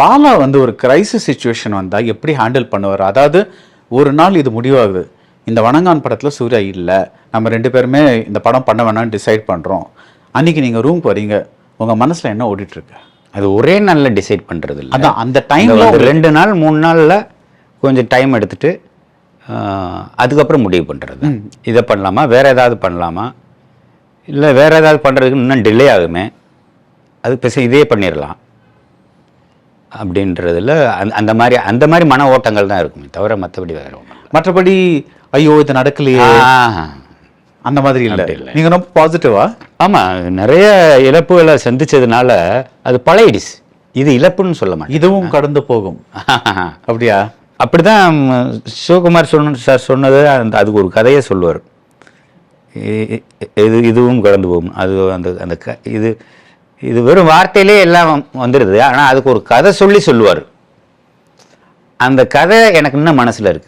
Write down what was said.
பாலா வந்து ஒரு crisis situation வந்தா எப்படி ஹேண்டில் பண்ணுவார்? அதாவது ஒரு நாள் இது முடிவாகுது, இந்த வணங்கான் படத்துல சூர்யா இல்ல, நம்ம 2 பேருமே இந்த படம் பண்ண வேணாம்னு டிசைட் பண்றோம். அன்னைக்கு நீங்க ரூம்க்கு வரீங்க, உங்க மனசுல என்ன ஓடிட்டு இருக்கு? அது ஒரே நாளில் டிசைட் பண்ணுறது இல்லை. அதான் அந்த டைம்ல 2 நாள் 3 நாளில் கொஞ்சம் டைம் எடுத்துட்டு அதுக்கப்புறம் முடிவு பண்ணுறது. இதை பண்ணலாமா, வேறு ஏதாவது பண்ணலாமா, இல்லை வேறு ஏதாவது பண்ணுறதுக்கு இன்னும் டிலே ஆகுமே, அது பேச இதே பண்ணிடலாம் அப்படின்றதுல அந்த மாதிரி மன ஓட்டங்கள் தான் இருக்குமே தவிர மற்றபடி வேறு ஒன்றும். மற்றபடி ஐயோ இது நடக்கலையே அந்த மாதிரி இல்லை. நீங்க ரொம்ப பாசிட்டிவா? ஆமாம், நிறைய இழப்புகளை சந்திச்சதுனால அது பழையிடுச்சு. இது இழப்புன்னு சொல்ல மாட்டேன், இதுவும் கடந்து போகும். அப்படியா? அப்படிதான் சிவகுமார் சார் சொன்னது. அதுக்கு ஒரு கதையை சொல்லுவார், இதுவும் கடந்து போகும். அது அந்த இது வெறும் வார்த்தையிலே எல்லாம் வந்துடுது, ஆனால் அதுக்கு ஒரு கதை சொல்லுவார். அந்த கதை எனக்கு இன்னும் மனசில் இருக்குது.